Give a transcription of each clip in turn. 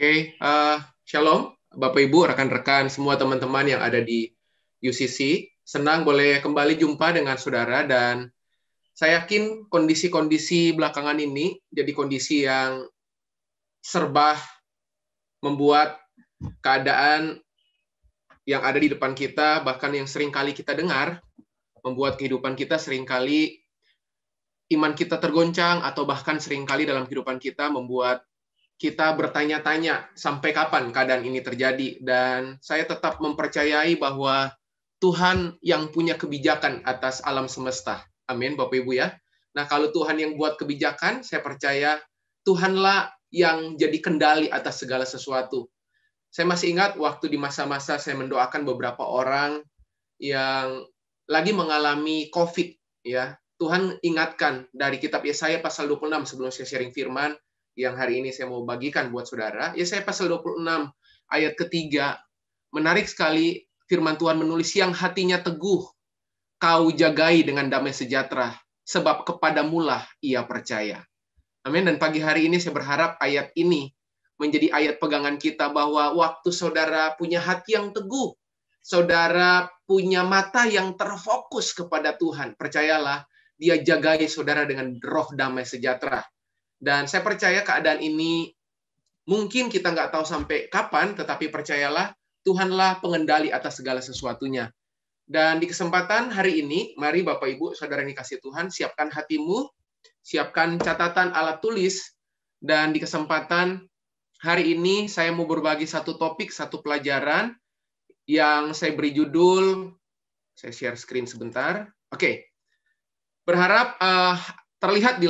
Oke, Shalom, Bapak Ibu, rekan-rekan, semua teman-teman yang ada di UCC. Senang boleh kembali jumpa dengan saudara, dan saya yakin kondisi-kondisi belakangan ini jadi kondisi yang serba membuat keadaan yang ada di depan kita, bahkan yang sering kali kita dengar, membuat kehidupan kita seringkali iman kita tergoncang, atau bahkan seringkali dalam kehidupan kita membuat kita bertanya-tanya sampai kapan keadaan ini terjadi. Dan saya tetap mempercayai bahwa Tuhan yang punya kebijakan atas alam semesta. Amin, Bapak Ibu ya. Nah, kalau Tuhan yang buat kebijakan, saya percaya Tuhanlah yang jadi kendali atas segala sesuatu. Saya masih ingat waktu di masa-masa saya mendoakan beberapa orang yang lagi mengalami COVID, ya. Tuhan ingatkan dari kitab Yesaya pasal 26 sebelum saya sharing firman yang hari ini saya mau bagikan buat saudara. Yesaya pasal 26 ayat ketiga, menarik sekali firman Tuhan menulis, yang hatinya teguh, kau jagai dengan damai sejahtera, sebab kepadamulah ia percaya. Amin. Dan pagi hari ini saya berharap ayat ini menjadi ayat pegangan kita, bahwa waktu saudara punya hati yang teguh, saudara punya mata yang terfokus kepada Tuhan, percayalah, dia jagai saudara dengan roh damai sejahtera. Dan saya percaya keadaan ini mungkin kita nggak tahu sampai kapan, tetapi percayalah, Tuhanlah pengendali atas segala sesuatunya. Dan di kesempatan hari ini, mari Bapak Ibu, Saudara yang dikasihi Tuhan, siapkan hatimu, siapkan catatan alat tulis, dan di kesempatan hari ini saya mau berbagi satu topik, satu pelajaran yang saya beri judul, saya share screen sebentar. Oke, berharap terlihat di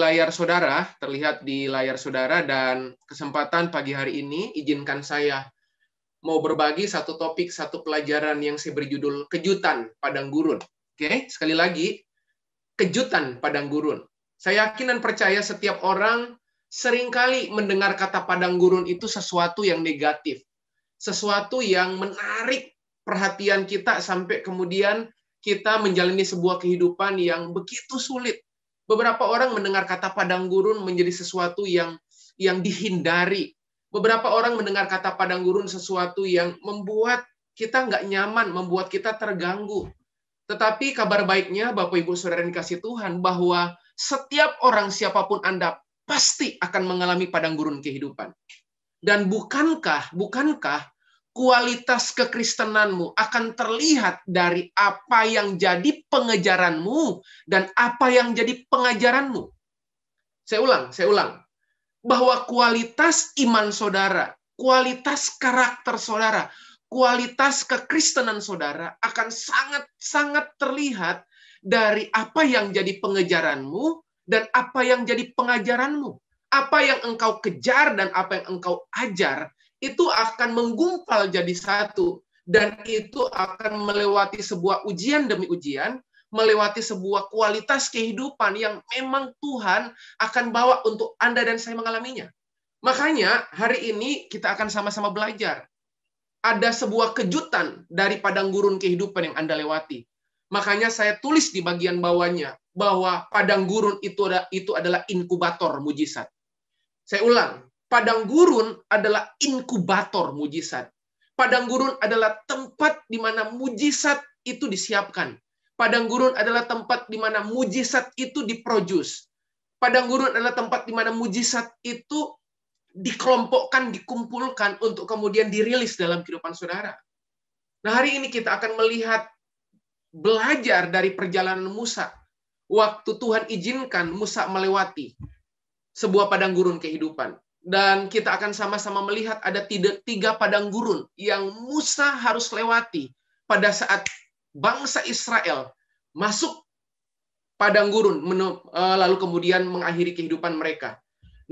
layar saudara, dan kesempatan pagi hari ini izinkan saya mau berbagi satu topik, satu pelajaran yang saya beri judul kejutan padang gurun. Oke, sekali lagi, kejutan padang gurun. Saya yakin dan percaya setiap orang seringkali mendengar kata padang gurun itu sesuatu yang negatif, sesuatu yang menarik perhatian kita sampai kemudian kita menjalani sebuah kehidupan yang begitu sulit. Beberapa orang mendengar kata padang gurun menjadi sesuatu yang dihindari. Beberapa orang mendengar kata padang gurun sesuatu yang membuat kita nggak nyaman, membuat kita terganggu. Tetapi kabar baiknya, Bapak Ibu Saudara yang dikasihi Tuhan, bahwa setiap orang, siapapun Anda, pasti akan mengalami padang gurun kehidupan. Dan bukankah kualitas kekristenanmu akan terlihat dari apa yang jadi pengejaranmu dan apa yang jadi pengajaranmu. Saya ulang. Bahwa kualitas iman saudara, kualitas karakter saudara, kualitas kekristenan saudara akan sangat-sangat terlihat dari apa yang jadi pengejaranmu dan apa yang jadi pengajaranmu. Apa yang engkau kejar dan apa yang engkau ajar, itu akan menggumpal jadi satu, dan itu akan melewati sebuah ujian demi ujian, melewati sebuah kualitas kehidupan yang memang Tuhan akan bawa untuk Anda dan saya mengalaminya. Makanya hari ini kita akan sama-sama belajar. Ada sebuah kejutan dari padang gurun kehidupan yang Anda lewati. Makanya saya tulis di bagian bawahnya bahwa padang gurun itu adalah inkubator mujizat. Saya ulang, padang gurun adalah inkubator mujizat. Padang gurun adalah tempat di mana mujizat itu disiapkan. Padang gurun adalah tempat di mana mujizat itu diproduce. Padang gurun adalah tempat di mana mujizat itu dikelompokkan, dikumpulkan untuk kemudian dirilis dalam kehidupan saudara. Nah, hari ini kita akan melihat, belajar dari perjalanan Musa. Waktu Tuhan izinkan Musa melewati sebuah padang gurun kehidupan. Dan kita akan sama-sama melihat ada tiga padang gurun yang Musa harus lewati pada saat bangsa Israel masuk padang gurun, lalu kemudian mengakhiri kehidupan mereka.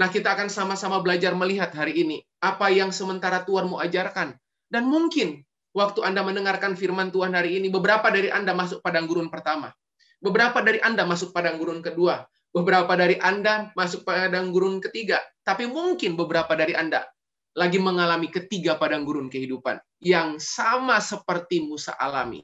Nah, kita akan sama-sama belajar melihat hari ini apa yang sementara Tuhan mau ajarkan. Dan mungkin waktu Anda mendengarkan firman Tuhan hari ini, beberapa dari Anda masuk padang gurun pertama. Beberapa dari Anda masuk padang gurun kedua. Beberapa dari Anda masuk padang gurun ketiga. Tapi mungkin beberapa dari Anda lagi mengalami ketiga padang gurun kehidupan yang sama seperti Musa alami.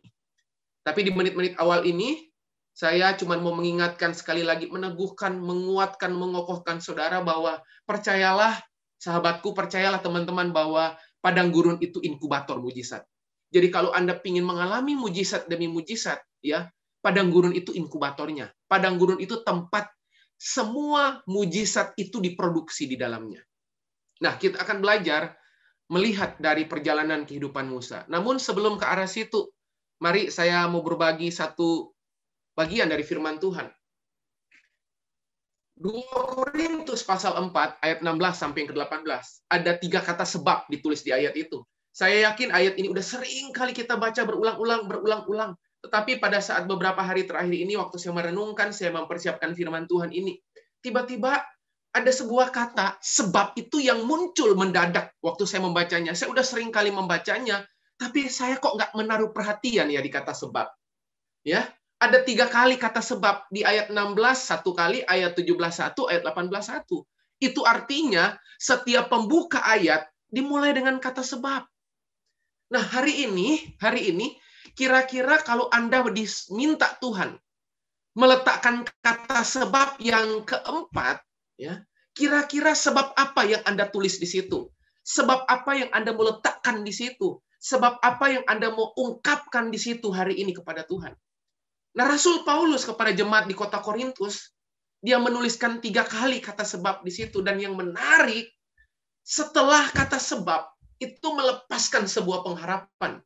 Tapi di menit-menit awal ini, saya cuma mau mengingatkan sekali lagi, meneguhkan, menguatkan, mengokohkan saudara bahwa percayalah, Sahabatku, percayalah teman-teman bahwa padang gurun itu inkubator mujizat. Jadi kalau Anda ingin mengalami mujizat demi mujizat, ya, padang gurun itu inkubatornya. Padang gurun itu tempat semua mujizat itu diproduksi di dalamnya. Nah, kita akan belajar melihat dari perjalanan kehidupan Musa. Namun sebelum ke arah situ, mari saya mau berbagi satu bagian dari firman Tuhan. 2 Korintus pasal 4 ayat 16 sampai ke 18. Ada 3 kata sebab ditulis di ayat itu. Saya yakin ayat ini udah sering kali kita baca berulang-ulang. Tetapi pada saat beberapa hari terakhir ini, waktu saya merenungkan, saya mempersiapkan firman Tuhan ini, tiba-tiba ada sebuah kata sebab itu yang muncul mendadak waktu saya membacanya. Saya udah sering kali membacanya, tapi saya kok nggak menaruh perhatian ya di kata sebab. Ya, ada 3 kali kata sebab di ayat 16 1 kali, ayat 17 1, ayat 18 1. Itu artinya setiap pembuka ayat dimulai dengan kata sebab. Nah, hari ini kira-kira kalau Anda diminta Tuhan meletakkan kata sebab yang keempat, ya, kira-kira sebab apa yang Anda tulis di situ? Sebab apa yang Anda mau letakkan di situ? Sebab apa yang Anda mau ungkapkan di situ hari ini kepada Tuhan? Nah, Rasul Paulus kepada jemaat di kota Korintus, dia menuliskan 3 kali kata sebab di situ. Dan yang menarik, setelah kata sebab, itu melepaskan sebuah pengharapan.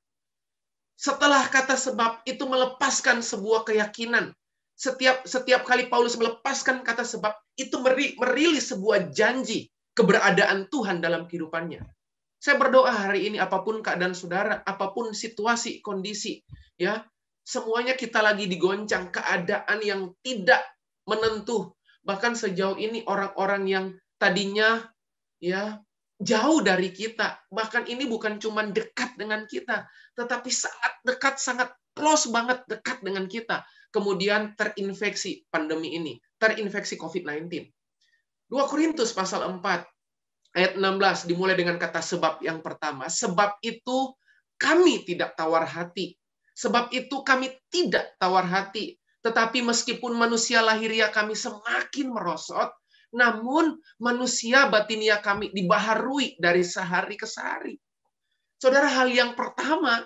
Setelah kata sebab, itu melepaskan sebuah keyakinan. Setiap kali Paulus melepaskan kata sebab, itu merilis sebuah janji keberadaan Tuhan dalam kehidupannya. Saya berdoa hari ini, apapun keadaan saudara, apapun situasi, kondisi, ya, semuanya kita lagi digoncang keadaan yang tidak menentu. Bahkan sejauh ini orang-orang yang tadinya ya jauh dari kita, bahkan ini bukan cuma dekat dengan kita, tetapi sangat dekat, sangat close banget dekat dengan kita. Kemudian terinfeksi pandemi ini, terinfeksi COVID-19. 2 Korintus pasal 4 ayat 16 dimulai dengan kata sebab yang pertama. Sebab itu kami tidak tawar hati. Sebab itu kami tidak tawar hati. Tetapi meskipun manusia lahiriah kami semakin merosot, namun manusia batinia kami dibaharui dari sehari ke sehari. Saudara, hal yang pertama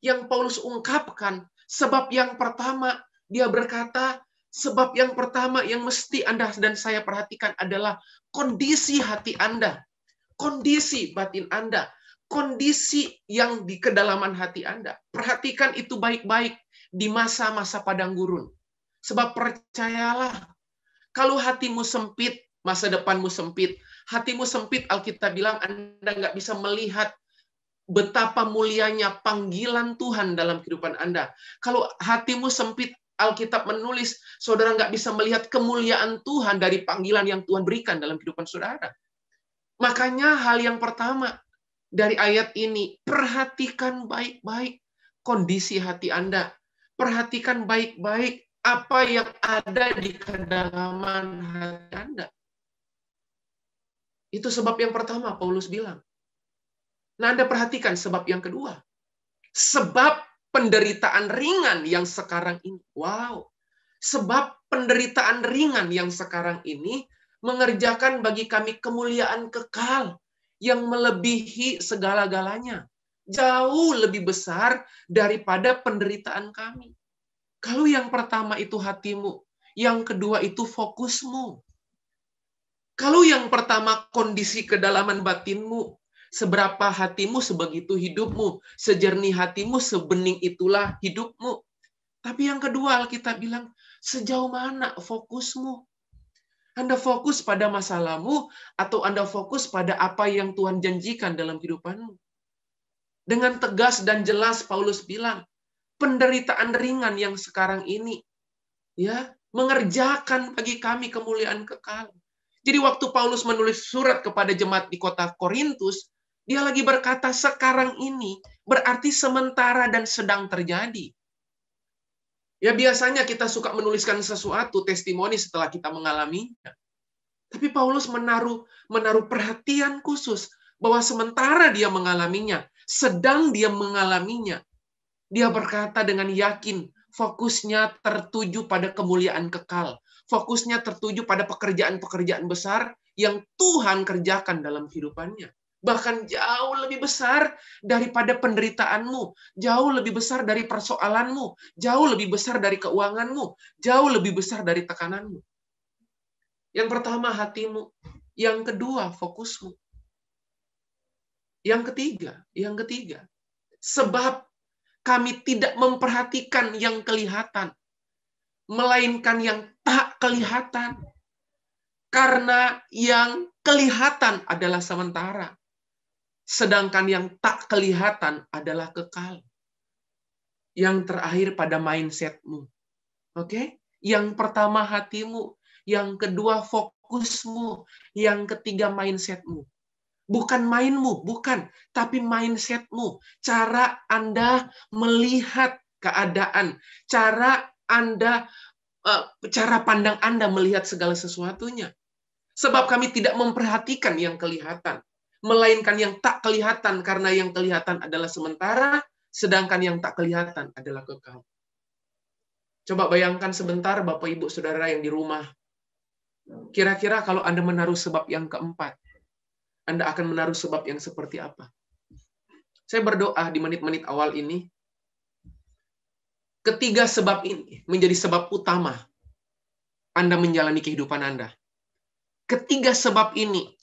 yang Paulus ungkapkan, sebab yang pertama, dia berkata, sebab yang pertama yang mesti Anda dan saya perhatikan adalah kondisi hati Anda, kondisi batin Anda, kondisi yang di kedalaman hati Anda. Perhatikan itu baik-baik di masa-masa padang gurun. Sebab percayalah, kalau hatimu sempit, masa depanmu sempit. Hatimu sempit, Alkitab bilang Anda nggak bisa melihat betapa mulianya panggilan Tuhan dalam kehidupan Anda. Kalau hatimu sempit, Alkitab menulis, saudara nggak bisa melihat kemuliaan Tuhan dari panggilan yang Tuhan berikan dalam kehidupan saudara. Makanya hal yang pertama dari ayat ini, perhatikan baik-baik kondisi hati Anda. Perhatikan baik-baik apa yang ada di kedalaman hati Anda. Itu sebab yang pertama Paulus bilang. Nah, Anda perhatikan sebab yang kedua. Sebab penderitaan ringan yang sekarang ini. Wow. Sebab penderitaan ringan yang sekarang ini mengerjakan bagi kami kemuliaan kekal yang melebihi segala-galanya. Jauh lebih besar daripada penderitaan kami. Kalau yang pertama itu hatimu, yang kedua itu fokusmu. Kalau yang pertama kondisi kedalaman batinmu, seberapa hatimu sebegitu hidupmu, sejernih hatimu sebening itulah hidupmu. Tapi yang kedua Alkitab bilang, sejauh mana fokusmu? Anda fokus pada masalahmu atau Anda fokus pada apa yang Tuhan janjikan dalam kehidupanmu? Dengan tegas dan jelas Paulus bilang, penderitaan ringan yang sekarang ini ya mengerjakan bagi kami kemuliaan kekal. Jadi waktu Paulus menulis surat kepada jemaat di kota Korintus, dia lagi berkata sekarang ini berarti sementara dan sedang terjadi. Ya biasanya kita suka menuliskan sesuatu testimoni setelah kita mengalaminya. Tapi Paulus menaruh perhatian khusus bahwa sementara dia mengalaminya, sedang dia mengalaminya, dia berkata dengan yakin, fokusnya tertuju pada kemuliaan kekal. Fokusnya tertuju pada pekerjaan-pekerjaan besar yang Tuhan kerjakan dalam kehidupannya. Bahkan jauh lebih besar daripada penderitaanmu, jauh lebih besar dari persoalanmu, jauh lebih besar dari keuanganmu, jauh lebih besar dari tekananmu. Yang pertama hatimu, yang kedua fokusmu. Yang ketiga, sebab kami tidak memperhatikan yang kelihatan, melainkan yang tak kelihatan. Karena yang kelihatan adalah sementara, sedangkan yang tak kelihatan adalah kekal. Yang terakhir pada mindsetmu. Oke? Yang pertama hatimu, yang kedua fokusmu, yang ketiga mindsetmu. Bukan mainmu, bukan, tapi mindsetmu. Cara Anda melihat keadaan, cara pandang Anda melihat segala sesuatunya. Sebab kami tidak memperhatikan yang kelihatan, melainkan yang tak kelihatan, karena yang kelihatan adalah sementara, sedangkan yang tak kelihatan adalah kekal. Coba bayangkan sebentar Bapak Ibu Saudara yang di rumah. Kira-kira kalau Anda menaruh sebab yang keempat, Anda akan menaruh sebab yang seperti apa? Saya berdoa di menit-menit awal ini, ketiga sebab ini menjadi sebab utama Anda menjalani kehidupan Anda. Ketiga sebab ini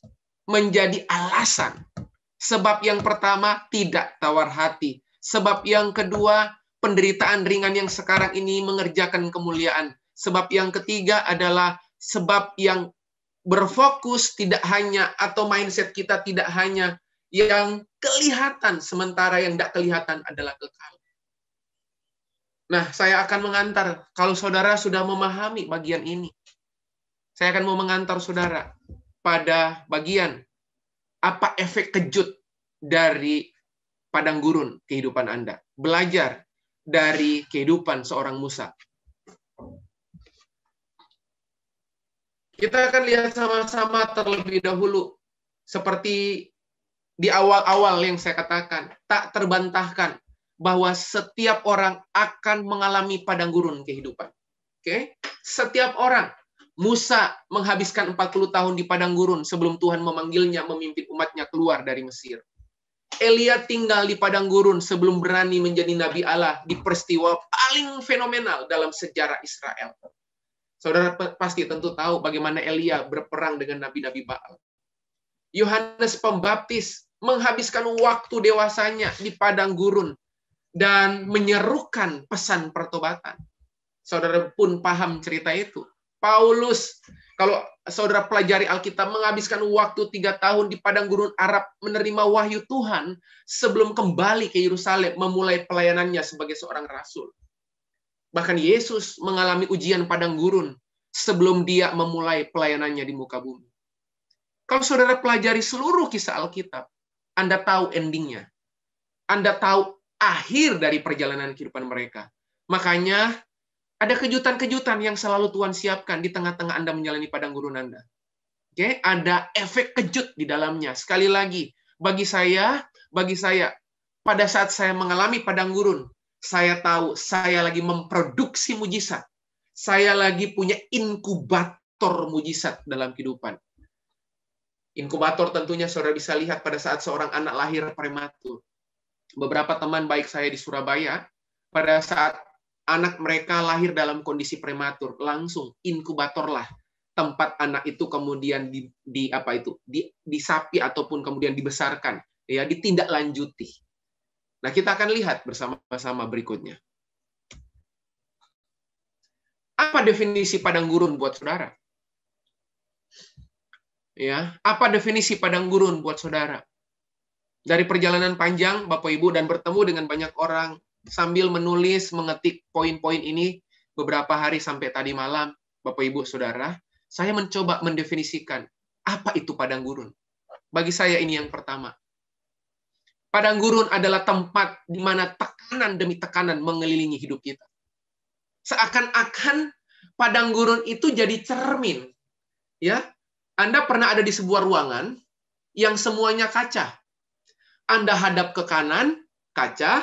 menjadi alasan. Sebab yang pertama, tidak tawar hati. Sebab yang kedua, penderitaan ringan yang sekarang ini mengerjakan kemuliaan. Sebab yang ketiga adalah sebab yang berfokus tidak hanya, atau mindset kita tidak hanya yang kelihatan, sementara yang tidak kelihatan adalah kekal. Nah, saya akan mengantar, kalau saudara sudah memahami bagian ini, saya akan mau mengantar saudara pada bagian apa efek kejut dari padang gurun kehidupan Anda. Belajar dari kehidupan seorang Musa. Kita akan lihat sama-sama terlebih dahulu. Seperti di awal-awal yang saya katakan, tak terbantahkan bahwa setiap orang akan mengalami padang gurun kehidupan. Oke? Setiap orang. Musa menghabiskan 40 tahun di padang gurun sebelum Tuhan memanggilnya memimpin umatnya keluar dari Mesir. Elia tinggal di padang gurun sebelum berani menjadi Nabi Allah di peristiwa paling fenomenal dalam sejarah Israel. Saudara pasti tentu tahu bagaimana Elia berperang dengan nabi-nabi Baal. Yohanes Pembaptis menghabiskan waktu dewasanya di padang gurun dan menyerukan pesan pertobatan. Saudara pun paham cerita itu. Paulus, kalau saudara pelajari Alkitab, menghabiskan waktu 3 tahun di padang gurun Arab menerima wahyu Tuhan sebelum kembali ke Yerusalem memulai pelayanannya sebagai seorang rasul. Bahkan Yesus mengalami ujian padang gurun sebelum dia memulai pelayanannya di muka bumi. Kalau saudara pelajari seluruh kisah Alkitab, Anda tahu endingnya. Anda tahu akhir dari perjalanan kehidupan mereka. Makanya ada kejutan-kejutan yang selalu Tuhan siapkan di tengah-tengah Anda menjalani padang gurun Anda. Oke, ada efek kejut di dalamnya. Sekali lagi, bagi saya, pada saat saya mengalami padang gurun, saya tahu saya lagi memproduksi mujizat. Saya lagi punya inkubator mujizat dalam kehidupan. Inkubator tentunya saudara bisa lihat pada saat seorang anak lahir prematur. Beberapa teman baik saya di Surabaya, pada saat anak mereka lahir dalam kondisi prematur, langsung inkubatorlah tempat anak itu kemudian disapi ataupun kemudian dibesarkan, ya, ditindaklanjuti. Nah, kita akan lihat bersama-sama berikutnya. Apa definisi padang gurun buat saudara? Ya, apa definisi padang gurun buat saudara? Dari perjalanan panjang Bapak Ibu dan bertemu dengan banyak orang, sambil menulis, mengetik poin-poin ini beberapa hari sampai tadi malam, Bapak Ibu Saudara, saya mencoba mendefinisikan apa itu padang gurun. Bagi saya ini yang pertama. Padang gurun adalah tempat di mana tekanan demi tekanan mengelilingi hidup kita. Seakan-akan padang gurun itu jadi cermin. Ya, Anda pernah ada di sebuah ruangan yang semuanya kaca. Anda hadap ke kanan, kaca,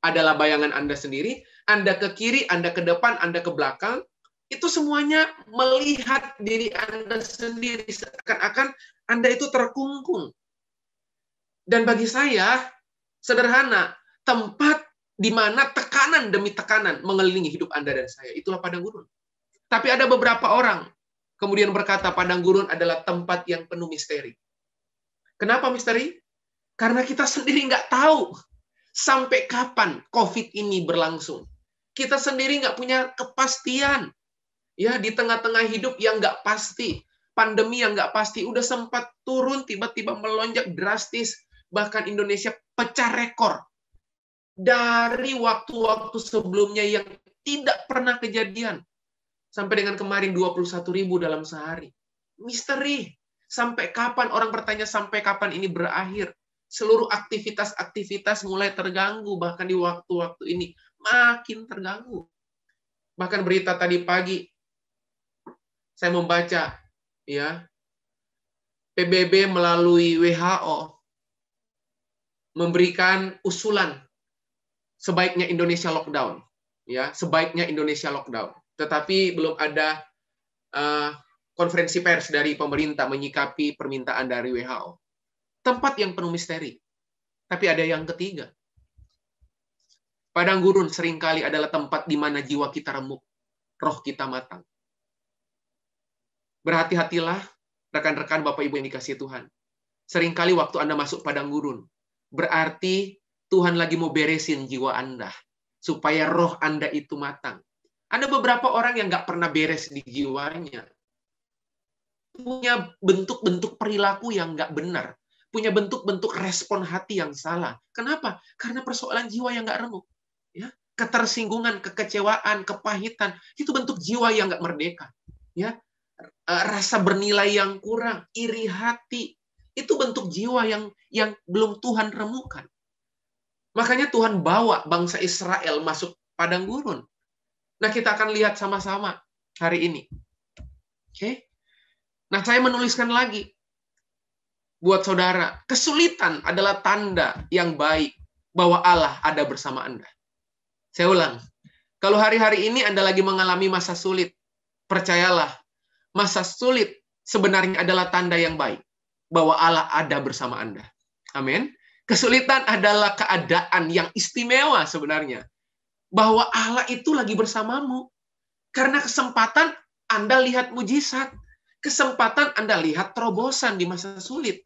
adalah bayangan Anda sendiri, Anda ke kiri, Anda ke depan, Anda ke belakang, Itu semuanya melihat diri Anda sendiri, seakan-akan Anda itu terkungkung. Dan bagi saya, sederhana, tempat di mana tekanan demi tekanan mengelilingi hidup Anda dan saya, itulah padang gurun. Tapi ada beberapa orang kemudian berkata padang gurun adalah tempat yang penuh misteri. Kenapa misteri? Karena kita sendiri nggak tahu sampai kapan COVID ini berlangsung. Kita sendiri nggak punya kepastian. Ya, di tengah-tengah hidup yang nggak pasti, pandemi yang nggak pasti, udah sempat turun, tiba-tiba melonjak drastis, bahkan Indonesia pecah rekor dari waktu-waktu sebelumnya yang tidak pernah kejadian. Sampai dengan kemarin 21.000 dalam sehari. Misteri. Sampai kapan, orang bertanya sampai kapan ini berakhir. Seluruh aktivitas-aktivitas mulai terganggu, bahkan di waktu-waktu ini makin terganggu. Bahkan berita tadi pagi, saya membaca, ya, PBB melalui WHO memberikan usulan sebaiknya Indonesia lockdown, ya, sebaiknya Indonesia lockdown. Tetapi belum ada konferensi pers dari pemerintah menyikapi permintaan dari WHO. Tempat yang penuh misteri. Tapi ada yang ketiga. Padang gurun seringkali adalah tempat di mana jiwa kita remuk, roh kita matang. Berhati-hatilah, rekan-rekan Bapak Ibu yang dikasihi Tuhan. Seringkali waktu Anda masuk padang gurun, berarti Tuhan lagi mau beresin jiwa Anda, supaya roh Anda itu matang. Ada beberapa orang yang nggak pernah beres di jiwanya. Punya bentuk-bentuk perilaku yang nggak benar. Punya bentuk-bentuk respon hati yang salah. Kenapa? Karena persoalan jiwa yang nggak remuk. Ya? Ketersinggungan, kekecewaan, kepahitan, itu bentuk jiwa yang nggak merdeka. Ya? Rasa bernilai yang kurang, iri hati, itu bentuk jiwa yang belum Tuhan remukan. Makanya Tuhan bawa bangsa Israel masuk padang gurun. Nah, kita akan lihat sama-sama hari ini. Oke? Nah, saya menuliskan lagi buat saudara, kesulitan adalah tanda yang baik bahwa Allah ada bersama Anda. Saya ulang. Kalau hari-hari ini Anda lagi mengalami masa sulit, percayalah, masa sulit sebenarnya adalah tanda yang baik bahwa Allah ada bersama Anda. Amin. Kesulitan adalah keadaan yang istimewa sebenarnya. Bahwa Allah itu lagi bersamamu. Karena kesempatan Anda lihat mujizat. Kesempatan Anda lihat terobosan di masa sulit.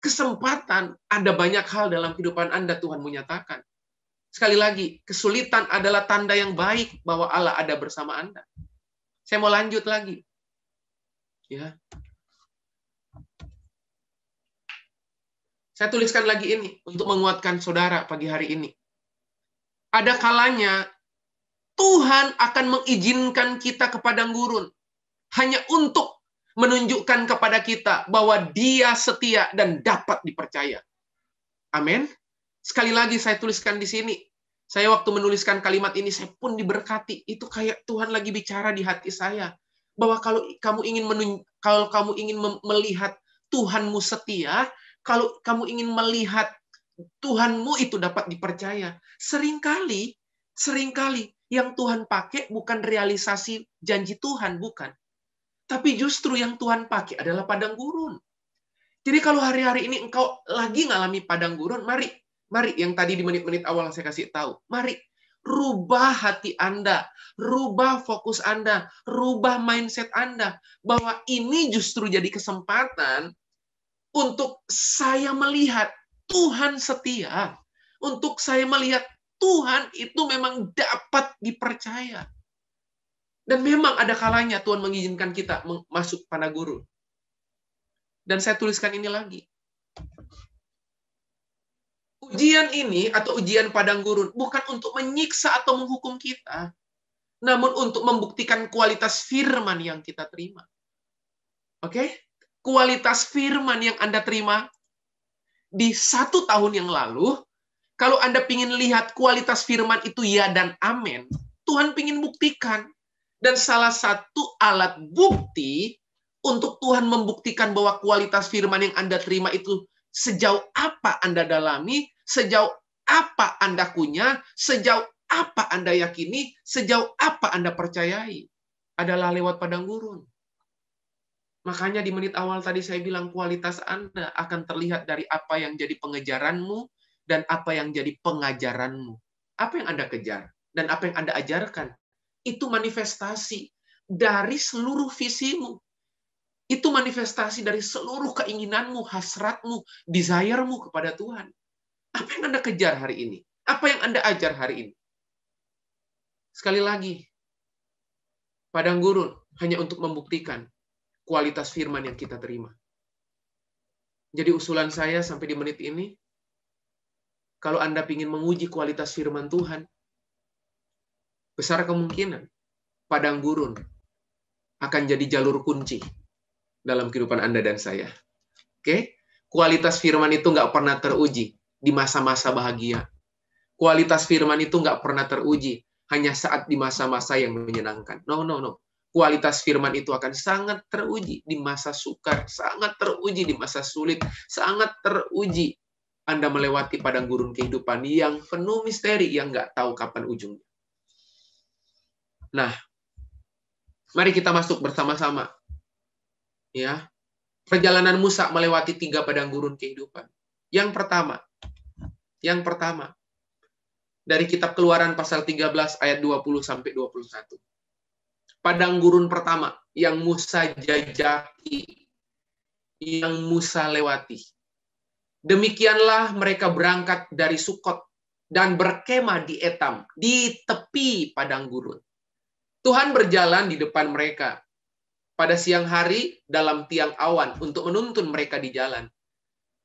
Kesempatan ada banyak hal dalam kehidupan Anda Tuhan menyatakan. Sekali lagi, kesulitan adalah tanda yang baik bahwa Allah ada bersama Anda. Saya mau lanjut lagi. Ya. Saya tuliskan lagi ini untuk menguatkan saudara pagi hari ini. Ada kalanya Tuhan akan mengizinkan kita ke padang gurun hanya untuk menunjukkan kepada kita bahwa Dia setia dan dapat dipercaya. Amin. Sekali lagi saya tuliskan di sini. Saya waktu menuliskan kalimat ini saya pun diberkati. Itu kayak Tuhan lagi bicara di hati saya bahwa kalau kamu ingin melihat Tuhanmu setia, kalau kamu ingin melihat Tuhanmu itu dapat dipercaya. Seringkali yang Tuhan pakai bukan realisasi janji Tuhan, bukan. Tapi justru yang Tuhan pakai adalah padang gurun. Jadi kalau hari-hari ini engkau lagi ngalami padang gurun, mari yang tadi di menit-menit awal saya kasih tahu. Mari rubah hati Anda, rubah fokus Anda, rubah mindset Anda bahwa ini justru jadi kesempatan untuk saya melihat Tuhan setia. Untuk saya melihat Tuhan itu memang dapat dipercaya. Dan memang ada kalanya Tuhan mengizinkan kita masuk padang gurun. Dan saya tuliskan ini lagi. Ujian ini atau ujian padang gurun bukan untuk menyiksa atau menghukum kita, namun untuk membuktikan kualitas firman yang kita terima. Oke? Kualitas firman yang Anda terima di 1 tahun yang lalu, kalau Anda ingin lihat kualitas firman itu ya dan amin, Tuhan ingin buktikan. Dan salah satu alat bukti untuk Tuhan membuktikan bahwa kualitas firman yang Anda terima itu sejauh apa Anda dalami, sejauh apa Anda punya, sejauh apa Anda yakini, sejauh apa Anda percayai. adalah lewat padang gurun. Makanya di menit awal tadi saya bilang kualitas Anda akan terlihat dari apa yang jadi pengejaranmu dan apa yang jadi pengajaranmu. Apa yang Anda kejar dan apa yang Anda ajarkan. Itu manifestasi dari seluruh visimu. Itu manifestasi dari seluruh keinginanmu, hasratmu, desire-mu kepada Tuhan. Apa yang Anda kejar hari ini? Apa yang Anda ajar hari ini? Sekali lagi, padang gurun hanya untuk membuktikan kualitas firman yang kita terima. Jadi usulan saya sampai di menit ini, kalau Anda ingin menguji kualitas firman Tuhan, besar kemungkinan padang gurun akan jadi jalur kunci dalam kehidupan Anda dan saya. Oke? Kualitas firman itu nggak pernah teruji di masa-masa bahagia. Kualitas firman itu nggak pernah teruji hanya saat di masa-masa yang menyenangkan. No. Kualitas firman itu akan sangat teruji di masa sukar, sangat teruji di masa sulit, sangat teruji Anda melewati padang gurun kehidupan yang penuh misteri, yang nggak tahu kapan ujungnya. Nah, mari kita masuk bersama-sama. Ya, perjalanan Musa melewati 3 padang gurun kehidupan. Yang pertama, dari kitab Keluaran pasal 13 ayat 20-21. Padang gurun pertama yang Musa jajaki, yang Musa lewati. Demikianlah mereka berangkat dari Sukot dan berkemah di Etam, di tepi padang gurun. Tuhan berjalan di depan mereka pada siang hari dalam tiang awan untuk menuntun mereka di jalan.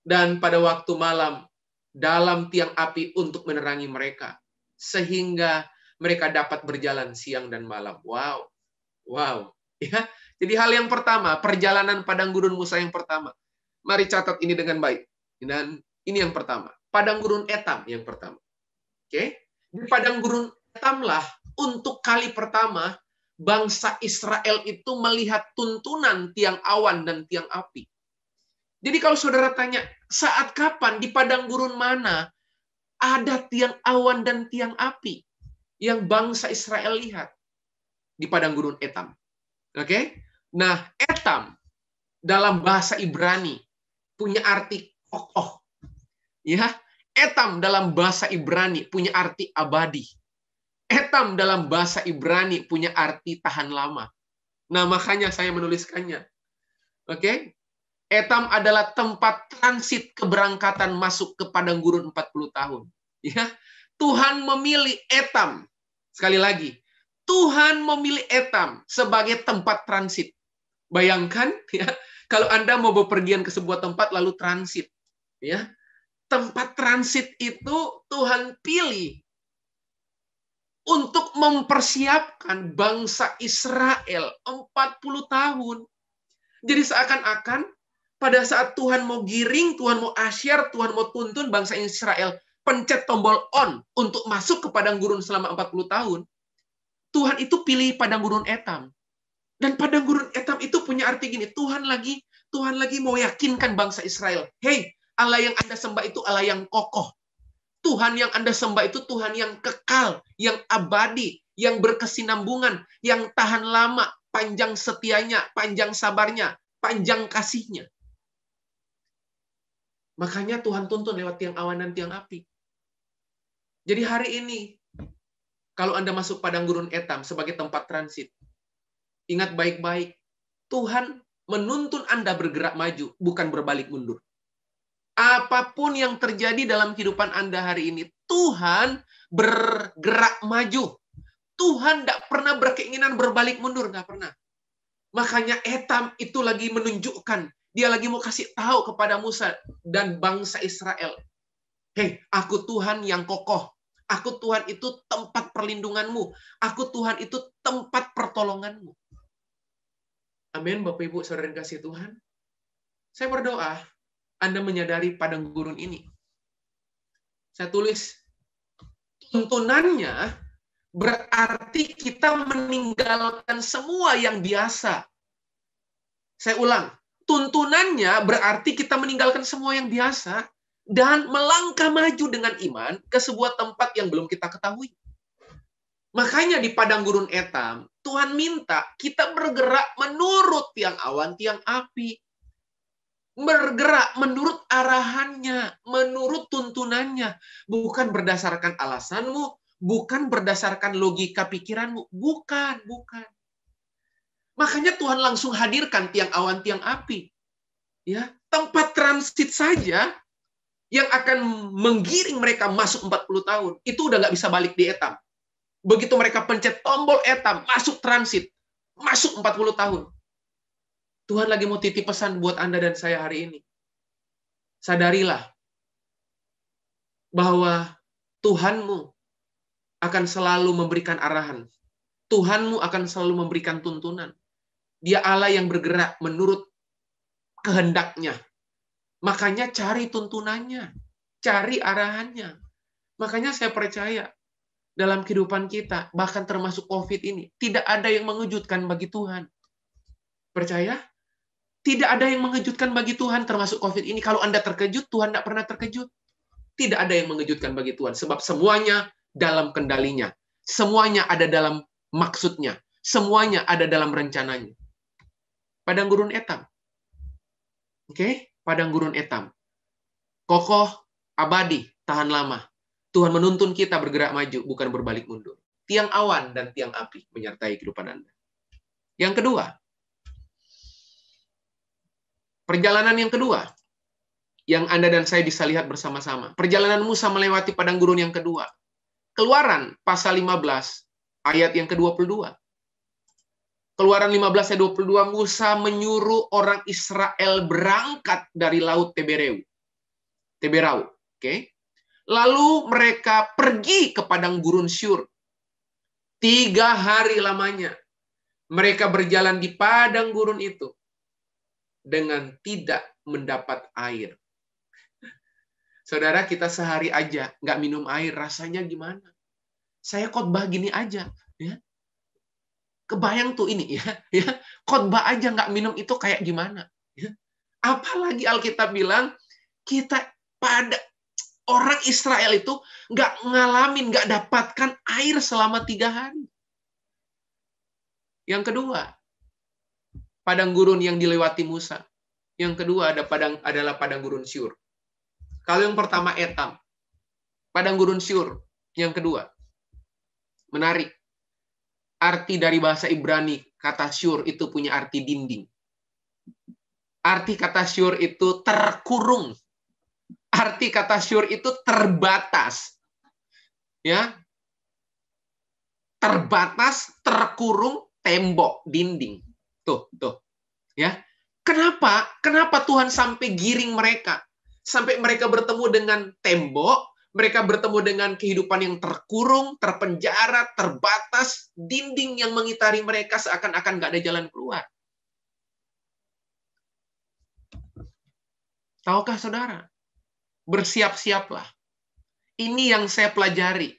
Dan pada waktu malam dalam tiang api untuk menerangi mereka. Sehingga mereka dapat berjalan siang dan malam. Wow. Ya. Jadi hal yang pertama, perjalanan padang gurun Musa yang pertama. Mari catat ini dengan baik. Dan ini yang pertama. Padang gurun Etam yang pertama. Oke? Di padang gurun Etamlah untuk kali pertama bangsa Israel itu melihat tuntunan tiang awan dan tiang api. Jadi kalau saudara tanya, saat kapan di padang gurun mana ada tiang awan dan tiang api yang bangsa Israel lihat? Di padang gurun Etam. Oke? Nah, Etam dalam bahasa Ibrani punya arti kokoh. Ya, Etam dalam bahasa Ibrani punya arti abadi. Etam dalam bahasa Ibrani punya arti tahan lama. Nah, makanya saya menuliskannya. Oke? Etam adalah tempat transit keberangkatan masuk ke padang gurun 40 tahun. Ya. Tuhan memilih Etam. Sekali lagi, Tuhan memilih Etam sebagai tempat transit. Bayangkan ya, kalau Anda mau bepergian ke sebuah tempat lalu transit, ya. Tempat transit itu Tuhan pilih untuk mempersiapkan bangsa Israel 40 tahun. Jadi seakan-akan pada saat Tuhan mau giring, Tuhan mau asyar, Tuhan mau tuntun bangsa Israel, pencet tombol on untuk masuk ke padang gurun selama 40 tahun. Tuhan itu pilih padang gurun Etam. Dan padang gurun Etam itu punya arti gini, Tuhan lagi mau yakinkan bangsa Israel, hey, Allah yang Anda sembah itu Allah yang kokoh. Tuhan yang Anda sembah itu Tuhan yang kekal, yang abadi, yang berkesinambungan, yang tahan lama, panjang setianya, panjang sabarnya, panjang kasihnya. Makanya Tuhan tuntun lewat tiang awan dan tiang api. Jadi hari ini, kalau Anda masuk padang gurun Etam sebagai tempat transit, ingat baik-baik, Tuhan menuntun Anda bergerak maju, bukan berbalik mundur. Apapun yang terjadi dalam kehidupan Anda hari ini, Tuhan bergerak maju. Tuhan tidak pernah berkeinginan berbalik mundur, nggak pernah. Makanya Etam itu lagi menunjukkan, dia lagi mau kasih tahu kepada Musa dan bangsa Israel. Hei, aku Tuhan yang kokoh. Aku Tuhan itu tempat perlindunganmu. Aku Tuhan itu tempat pertolonganmu. Amin, Bapak Ibu, Saudara yang kasih Tuhan. Saya berdoa, Anda menyadari padang gurun ini. Saya tulis, tuntunannya berarti kita meninggalkan semua yang biasa. Saya ulang, tuntunannya berarti kita meninggalkan semua yang biasa dan melangkah maju dengan iman ke sebuah tempat yang belum kita ketahui. Makanya di padang gurun Etam, Tuhan minta kita bergerak menurut tiang awan, tiang api. Bergerak menurut arahannya, menurut tuntunannya. Bukan berdasarkan alasanmu, bukan berdasarkan logika pikiranmu. Bukan, bukan. Makanya Tuhan langsung hadirkan tiang awan, tiang api. Ya, tempat transit saja yang akan menggiring mereka masuk 40 tahun. Itu udah nggak bisa balik di Etam. Begitu mereka pencet tombol Etam, masuk transit, masuk 40 tahun. Tuhan lagi mau titip pesan buat Anda dan saya hari ini. Sadarilah bahwa Tuhanmu akan selalu memberikan arahan. Tuhanmu akan selalu memberikan tuntunan. Dia Allah yang bergerak menurut kehendaknya. Makanya cari tuntunannya, cari arahannya. Makanya saya percaya, dalam kehidupan kita, bahkan termasuk COVID ini, tidak ada yang mengejutkan bagi Tuhan. Percaya? Tidak ada yang mengejutkan bagi Tuhan termasuk COVID ini. Kalau Anda terkejut, Tuhan tidak pernah terkejut. Tidak ada yang mengejutkan bagi Tuhan. Sebab semuanya dalam kendalinya. Semuanya ada dalam maksudnya. Semuanya ada dalam rencananya. Padang gurun Etam. Oke? Padang gurun Etam. Kokoh, abadi, tahan lama. Tuhan menuntun kita bergerak maju, bukan berbalik mundur. Tiang awan dan tiang api menyertai kehidupan Anda. Yang kedua, perjalanan yang kedua, yang Anda dan saya bisa lihat bersama-sama. Perjalanan Musa melewati padang gurun yang kedua. Keluaran pasal 15, ayat yang ke-22. Keluaran 15 ayat 22, Musa menyuruh orang Israel berangkat dari laut Teberau. Oke. Lalu mereka pergi ke padang gurun Syur. 3 hari lamanya. Mereka berjalan di padang gurun itu dengan tidak mendapat air. Saudara, kita sehari aja nggak minum air, rasanya gimana? Saya khotbah gini aja, ya. Kebayang tuh ini, ya. Khotbah aja nggak minum itu kayak gimana? Ya. Apalagi Alkitab bilang kita pada orang Israel itu nggak ngalamin, nggak dapatkan air selama 3 hari. Yang kedua, padang gurun yang dilewati Musa. Yang kedua adalah padang gurun Syur. Kalau yang pertama Etam, padang gurun Syur. Yang kedua, menarik. Arti dari bahasa Ibrani, kata Syur itu punya arti dinding. Arti kata Syur itu terkurung. Arti kata Syur itu terbatas. Ya. Terbatas, terkurung, tembok, dinding. Tuh. Ya. Kenapa Tuhan sampai giring mereka? Sampai mereka bertemu dengan tembok, mereka bertemu dengan kehidupan yang terkurung, terpenjara, terbatas, dinding yang mengitari mereka seakan-akan nggak ada jalan keluar. Tahukah saudara? Bersiap-siaplah. Ini yang saya pelajari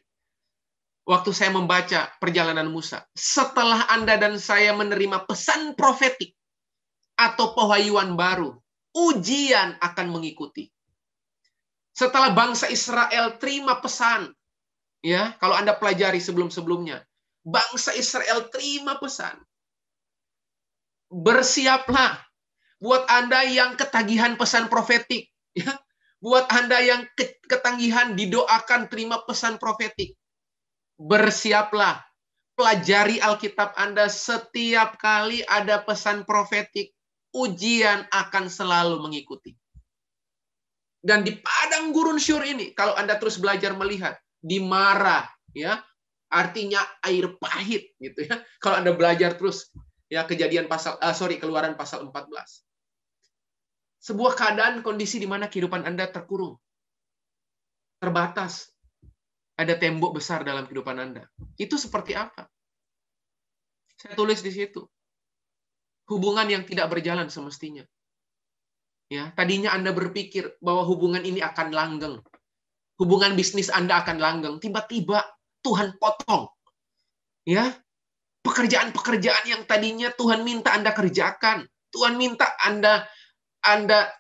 waktu saya membaca perjalanan Musa. Setelah Anda dan saya menerima pesan profetik atau pewahyuan baru, ujian akan mengikuti. Setelah bangsa Israel terima pesan, ya, kalau Anda pelajari sebelum-sebelumnya, bangsa Israel terima pesan. Bersiaplah buat Anda yang ketagihan pesan profetik, ya. Buat Anda yang ketagihan didoakan terima pesan profetik. Bersiaplah. Pelajari Alkitab Anda, setiap kali ada pesan profetik, ujian akan selalu mengikuti. Dan di padang gurun Syur ini, kalau Anda terus belajar melihat, di Mara, ya, artinya air pahit, gitu ya. Kalau Anda belajar terus, ya, Keluaran pasal 14. Sebuah keadaan kondisi di mana kehidupan Anda terkurung, terbatas, ada tembok besar dalam kehidupan Anda. Itu seperti apa? Saya tulis di situ. Hubungan yang tidak berjalan semestinya. Ya, tadinya Anda berpikir bahwa hubungan ini akan langgeng. Hubungan bisnis Anda akan langgeng. Tiba-tiba Tuhan potong. Ya, pekerjaan-pekerjaan yang tadinya Tuhan minta Anda kerjakan. Tuhan minta Anda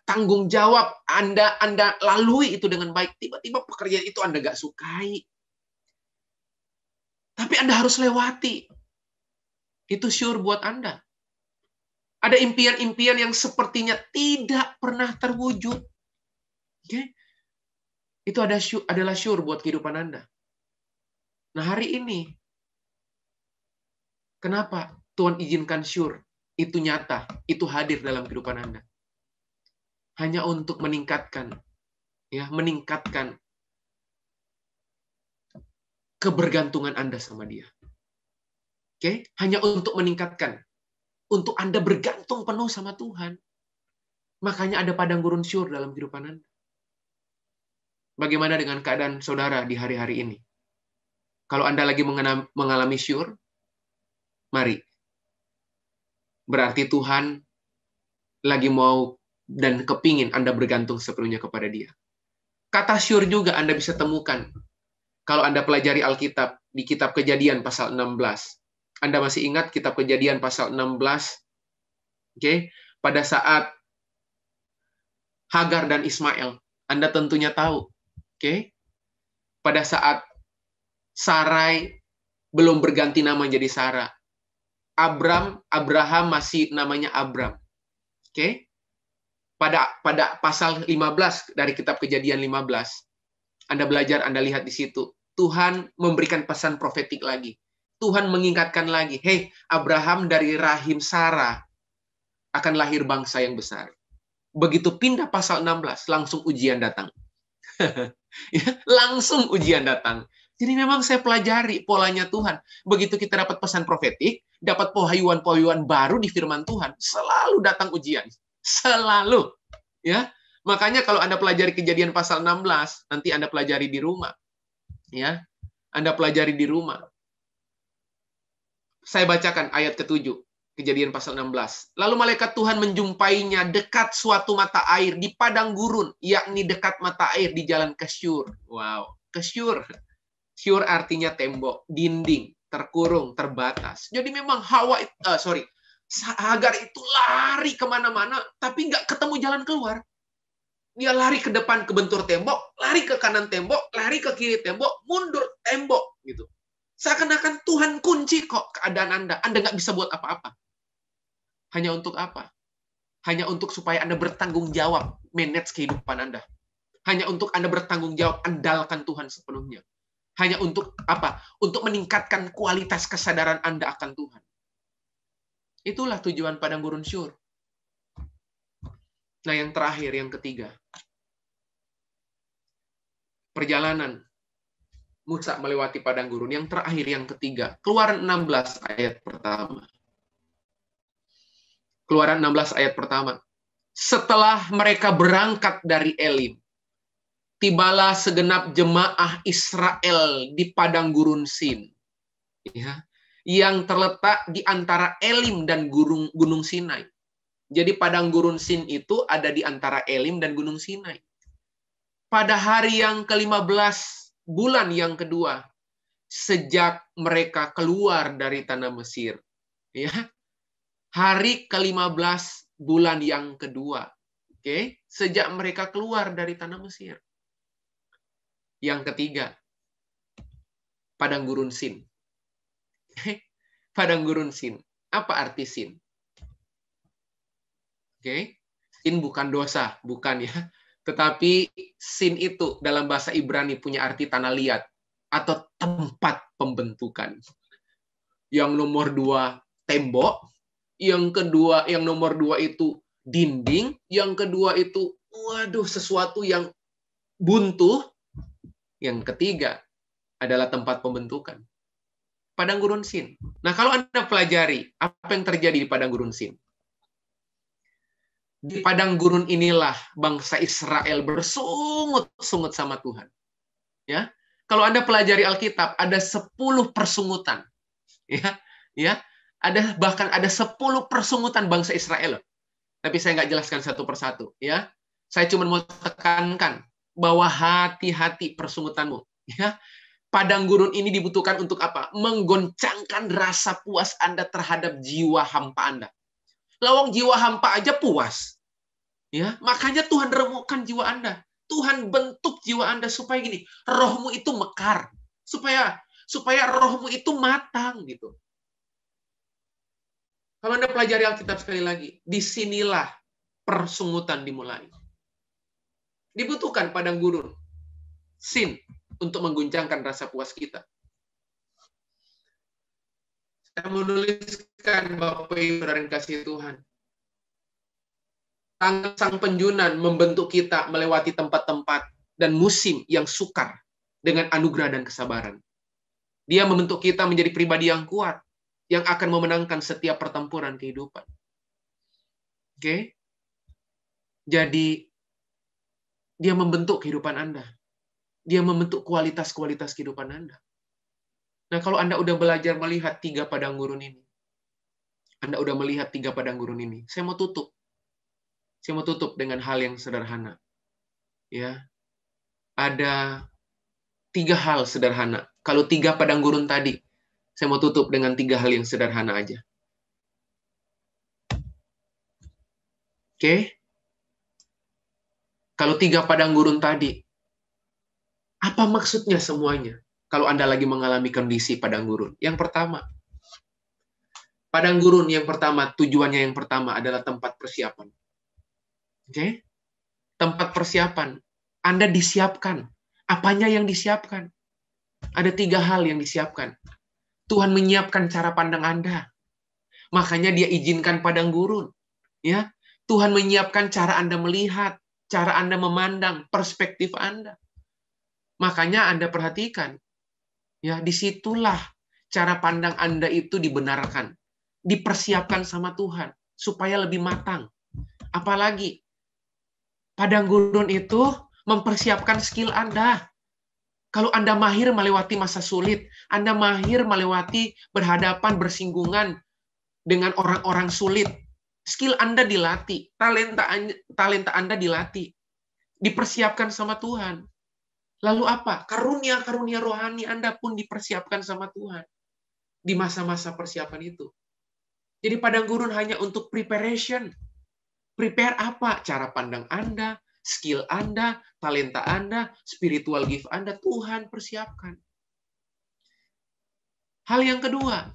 tanggung jawab. Anda lalui itu dengan baik. Tiba-tiba pekerjaan itu Anda nggak sukai. Tapi Anda harus lewati. Itu syur buat Anda. Ada impian-impian yang sepertinya tidak pernah terwujud. Oke? Itu adalah syur buat kehidupan Anda. Nah, hari ini, kenapa Tuhan izinkan syur itu nyata, itu hadir dalam kehidupan Anda? Hanya untuk meningkatkan kebergantungan Anda sama Dia. Oke? Hanya untuk meningkatkan, untuk Anda bergantung penuh sama Tuhan. Makanya ada padang gurun syur dalam kehidupan Anda. Bagaimana dengan keadaan saudara di hari-hari ini? Kalau Anda lagi mengalami syur, mari. Berarti Tuhan lagi mau dan kepingin Anda bergantung sepenuhnya kepada Dia. Kata syur juga Anda bisa temukan. Kalau Anda pelajari Alkitab, di kitab Kejadian pasal 16. Anda masih ingat kitab Kejadian pasal 16? Oke, pada saat Hagar dan Ismail, Anda tentunya tahu. Oke, pada saat Sarai belum berganti nama jadi Sarah. Abraham masih namanya Abram. Oke? Pada pasal 15 dari kitab Kejadian 15, Anda belajar, Anda lihat di situ. Tuhan memberikan pesan profetik lagi. Tuhan mengingatkan lagi, "Hei, Abraham, dari rahim Sarah akan lahir bangsa yang besar." Begitu pindah pasal 16, langsung ujian datang. Ya, langsung ujian datang. Jadi memang saya pelajari polanya Tuhan. Begitu kita dapat pesan profetik, dapat pohyuan-pohyuan baru di firman Tuhan, selalu datang ujian. Selalu. Ya. Makanya kalau Anda pelajari Kejadian pasal 16, nanti Anda pelajari di rumah. Ya. Anda pelajari di rumah. Saya bacakan ayat ke-7, Kejadian pasal 16. Lalu malaikat Tuhan menjumpainya dekat suatu mata air di padang gurun, yakni dekat mata air di jalan ke Syur. Wow, ke Syur. Syur artinya tembok, dinding, terkurung, terbatas. Jadi memang Hagar itu lari kemana-mana, tapi nggak ketemu jalan keluar. Dia lari ke depan ke bentur tembok, lari ke kanan tembok, lari ke kiri tembok, mundur tembok, gitu. Seakan-akan Tuhan kunci kok keadaan Anda. Anda nggak bisa buat apa-apa. Hanya untuk apa? Hanya untuk supaya Anda bertanggung jawab manage kehidupan Anda. Hanya untuk Anda bertanggung jawab andalkan Tuhan sepenuhnya. Hanya untuk apa? Untuk meningkatkan kualitas kesadaran Anda akan Tuhan. Itulah tujuan padang gurun syur. Nah, yang terakhir, yang ketiga. Perjalanan Musa melewati padang gurun. Yang terakhir, yang ketiga. Keluaran 16 ayat pertama. Keluaran 16 ayat pertama. Setelah mereka berangkat dari Elim, tibalah segenap jemaah Israel di padang gurun Sin. Ya, yang terletak di antara Elim dan Gunung Sinai. Jadi padang gurun Sin itu ada di antara Elim dan Gunung Sinai. Pada hari yang ke-15, bulan yang kedua, sejak mereka keluar dari tanah Mesir. Ya, hari ke-15, bulan yang kedua. Oke, sejak mereka keluar dari tanah Mesir. Yang ketiga, padang gurun Sin. Padang gurun Sin. Apa arti Sin? Oke, Sin bukan dosa, bukan ya. Tetapi Sin itu dalam bahasa Ibrani punya arti tanah liat atau tempat pembentukan. Yang nomor 2 tembok, yang nomor 2 itu dinding, yang kedua itu sesuatu yang buntu, yang ketiga adalah tempat pembentukan. Padang gurun Sin. Nah, kalau Anda pelajari apa yang terjadi di padang gurun Sin. Di padang gurun inilah bangsa Israel bersungut-sungut sama Tuhan. Ya. Kalau Anda pelajari Alkitab, ada 10 persungutan. Ya. Bahkan ada 10 persungutan bangsa Israel. Tapi saya nggak jelaskan satu persatu. Ya. Saya cuma mau tekankan bahwa hati-hati persungutanmu. Ya. Padang gurun ini dibutuhkan untuk apa? Menggoncangkan rasa puas Anda terhadap jiwa hampa Anda. Lawang jiwa hampa aja puas. Ya, makanya Tuhan remukkan jiwa Anda. Tuhan bentuk jiwa Anda supaya gini, rohmu itu mekar. Supaya supaya rohmu itu matang gitu. Kalau Anda pelajari Alkitab sekali lagi, disinilah persungutan dimulai. Dibutuhkan padang gurun, sin, untuk mengguncangkan rasa puas kita. Saya menuliskan Bapak Ibu Saudara yang kasih Tuhan. Tangan Sang Penjunan membentuk kita melewati tempat-tempat dan musim yang sukar dengan anugerah dan kesabaran. Dia membentuk kita menjadi pribadi yang kuat, yang akan memenangkan setiap pertempuran kehidupan. Oke? Jadi, dia membentuk kehidupan Anda. Dia membentuk kualitas-kualitas kehidupan Anda. Nah, kalau Anda udah belajar melihat 3 padang gurun ini, Anda udah melihat 3 padang gurun ini, saya mau tutup. Saya mau tutup dengan hal yang sederhana. Ya, ada 3 hal sederhana. Kalau 3 padang gurun tadi, saya mau tutup dengan 3 hal yang sederhana aja. Oke? Kalau 3 padang gurun tadi, apa maksudnya semuanya? Kalau Anda lagi mengalami kondisi padang gurun. Yang pertama, padang gurun yang pertama, tujuannya yang pertama adalah tempat persiapan. Oke? Tempat persiapan. Anda disiapkan. Apanya yang disiapkan? Ada 3 hal yang disiapkan. Tuhan menyiapkan cara pandang Anda. Makanya dia izinkan padang gurun. Ya, Tuhan menyiapkan cara Anda melihat, cara Anda memandang, perspektif Anda. Makanya Anda perhatikan. Ya, disitulah cara pandang Anda itu dibenarkan. Dipersiapkan sama Tuhan. Supaya lebih matang. Apalagi, padang gurun itu mempersiapkan skill Anda. Kalau Anda mahir melewati masa sulit, Anda mahir melewati berhadapan, bersinggungan dengan orang-orang sulit, skill Anda dilatih, talenta Anda dilatih, dipersiapkan sama Tuhan. Lalu apa? Karunia-karunia rohani Anda pun dipersiapkan sama Tuhan di masa-masa persiapan itu. Jadi padang gurun hanya untuk preparation. Prepare apa? Cara pandang Anda, skill Anda, talenta Anda, spiritual gift Anda, Tuhan persiapkan. Hal yang kedua,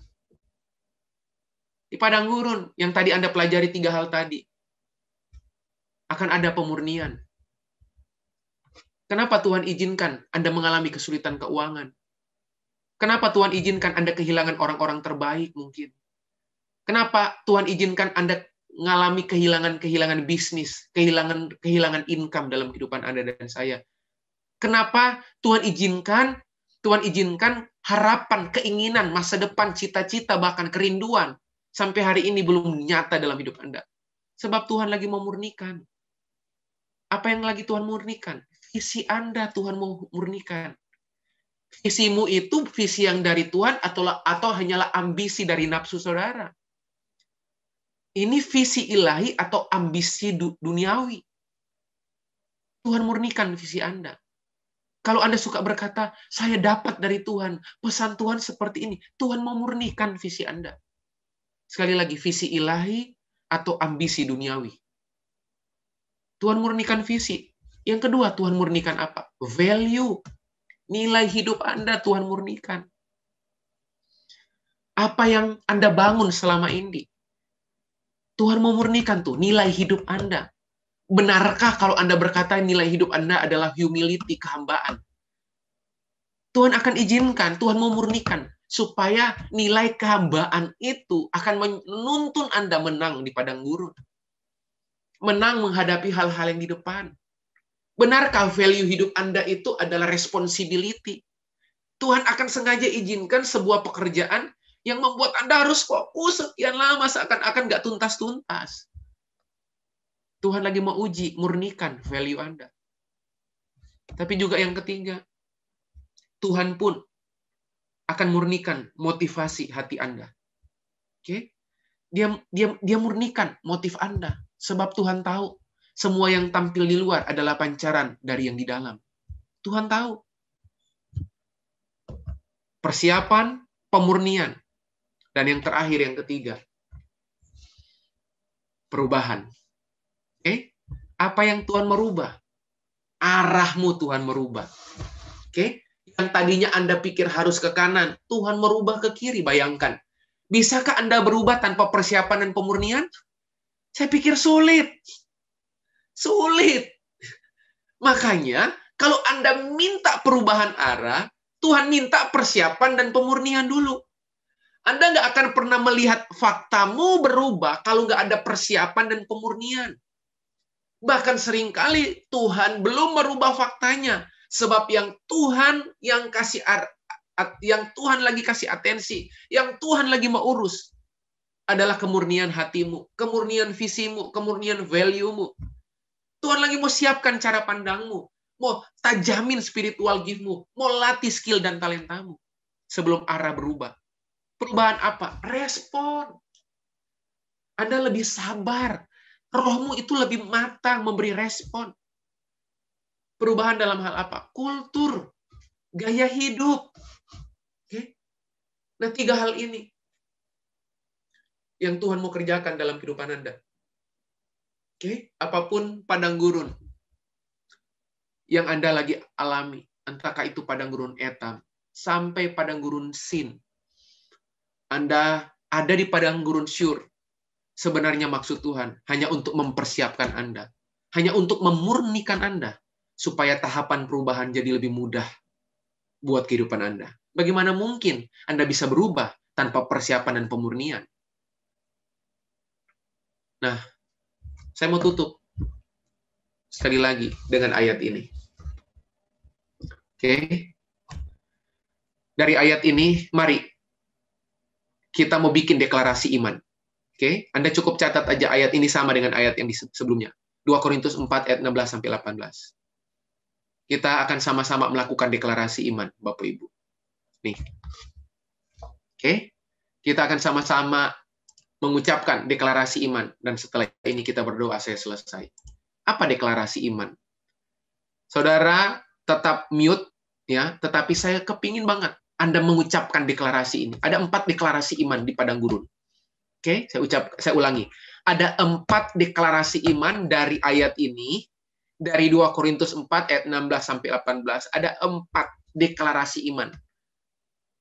di padang gurun, yang tadi Anda pelajari 3 hal tadi, akan ada pemurnian. Kenapa Tuhan izinkan Anda mengalami kesulitan keuangan? Kenapa Tuhan izinkan Anda kehilangan orang-orang terbaik mungkin? Kenapa Tuhan izinkan Anda mengalami kehilangan bisnis, kehilangan income dalam kehidupan Anda dan saya? Kenapa Tuhan izinkan harapan, keinginan, masa depan, cita-cita, bahkan kerinduan sampai hari ini belum nyata dalam hidup Anda? Sebab Tuhan lagi memurnikan. Apa yang lagi Tuhan murnikan? Visi Anda Tuhan memurnikan. Visimu itu visi yang dari Tuhan atau hanyalah ambisi dari nafsu saudara? Ini visi ilahi atau ambisi duniawi? Tuhan murnikan visi Anda. Kalau Anda suka berkata, saya dapat dari Tuhan, pesan Tuhan seperti ini, Tuhan memurnikan visi Anda. Sekali lagi, visi ilahi atau ambisi duniawi. Tuhan murnikan visi. Yang kedua, Tuhan murnikan apa? Value. Nilai hidup Anda Tuhan murnikan. Apa yang Anda bangun selama ini? Tuhan memurnikan tuh nilai hidup Anda. Benarkah kalau Anda berkata nilai hidup Anda adalah humility, kehambaan? Tuhan akan izinkan, Tuhan memurnikan, supaya nilai kehambaan itu akan menuntun Anda menang di padang gurun. Menang menghadapi hal-hal yang di depan. Benarkah value hidup Anda itu adalah responsibility? Tuhan akan sengaja izinkan sebuah pekerjaan yang membuat Anda harus fokus sekian lama seakan-akan nggak tuntas-tuntas. Tuhan lagi mau uji, murnikan value Anda. Tapi juga yang ketiga, Tuhan pun akan murnikan motivasi hati Anda. Oke? Dia murnikan motif Anda. Sebab Tuhan tahu semua yang tampil di luar adalah pancaran dari yang di dalam. Tuhan tahu. Persiapan, pemurnian. Dan yang terakhir, yang ketiga, perubahan. Oke? Apa yang Tuhan merubah? Arahmu Tuhan merubah. Oke? Yang tadinya Anda pikir harus ke kanan, Tuhan merubah ke kiri, bayangkan. Bisakah Anda berubah tanpa persiapan dan pemurnian? Saya pikir sulit. Sulit. Makanya, kalau Anda minta perubahan arah, Tuhan minta persiapan dan pemurnian dulu. Anda nggak akan pernah melihat faktamu berubah kalau nggak ada persiapan dan pemurnian. Bahkan seringkali Tuhan belum merubah faktanya. Sebab yang Tuhan lagi kasih atensi, yang Tuhan lagi mau urus adalah kemurnian hatimu, kemurnian visimu, kemurnian value-mu. Tuhan lagi mau siapkan cara pandangmu, mau tajamin spiritual gift-mu, mau latih skill dan talentamu sebelum arah berubah. Perubahan apa? Respon. Anda lebih sabar. Rohmu itu lebih matang memberi respon. Perubahan dalam hal apa? Kultur, gaya hidup. Oke? Nah, 3 hal ini yang Tuhan mau kerjakan dalam kehidupan Anda. Oke? Apapun padang gurun yang Anda lagi alami, entahkah itu padang gurun Etam, sampai padang gurun Sin. Anda ada di padang gurun Syur. Sebenarnya maksud Tuhan hanya untuk mempersiapkan Anda. Hanya untuk memurnikan Anda. Supaya tahapan perubahan jadi lebih mudah buat kehidupan Anda. Bagaimana mungkin Anda bisa berubah tanpa persiapan dan pemurnian? Nah, saya mau tutup sekali lagi dengan ayat ini. Oke. Dari ayat ini, mari kita mau bikin deklarasi iman. Oke, Anda cukup catat aja ayat ini sama dengan ayat yang sebelumnya. 2 Korintus 4 ayat 16 sampai 18. Kita akan sama-sama melakukan deklarasi iman, Bapak Ibu. Nih. Oke. Kita akan sama-sama mengucapkan deklarasi iman. Dan setelah ini kita berdoa, saya selesai. Apa deklarasi iman? Saudara tetap mute, ya, tetapi saya kepingin banget Anda mengucapkan deklarasi ini. Ada 4 deklarasi iman di padang gurun. Oke, saya ulangi. Ada 4 deklarasi iman dari ayat ini. Dari 2 Korintus 4 ayat 16 sampai 18 ada 4 deklarasi iman.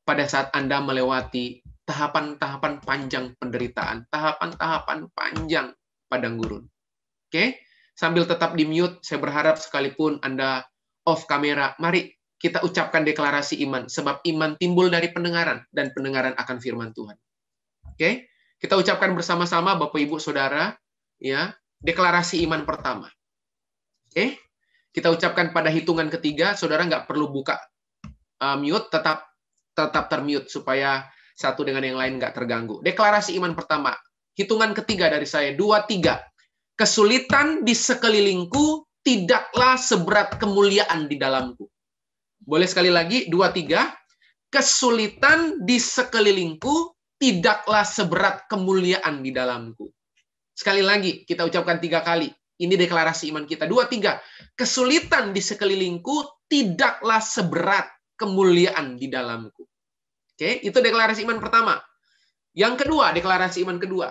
Pada saat Anda melewati tahapan-tahapan panjang penderitaan, tahapan-tahapan panjang padang gurun. Oke? Sambil tetap di-mute, saya berharap sekalipun Anda off kamera, mari kita ucapkan deklarasi iman sebab iman timbul dari pendengaran dan pendengaran akan firman Tuhan. Oke? Kita ucapkan bersama-sama Bapak Ibu Saudara, ya, deklarasi iman pertama. Oke, kita ucapkan pada hitungan ketiga, saudara nggak perlu buka mute, tetap termute supaya satu dengan yang lain nggak terganggu. Deklarasi iman pertama, hitungan ketiga dari saya, 2, 3. Kesulitan di sekelilingku tidaklah seberat kemuliaan di dalamku. Boleh sekali lagi, 2, 3. Kesulitan di sekelilingku tidaklah seberat kemuliaan di dalamku. Sekali lagi, kita ucapkan 3 kali. Ini deklarasi iman kita. 2, 3. Kesulitan di sekelilingku tidaklah seberat kemuliaan di dalamku. Oke, itu deklarasi iman pertama. Yang kedua, deklarasi iman kedua.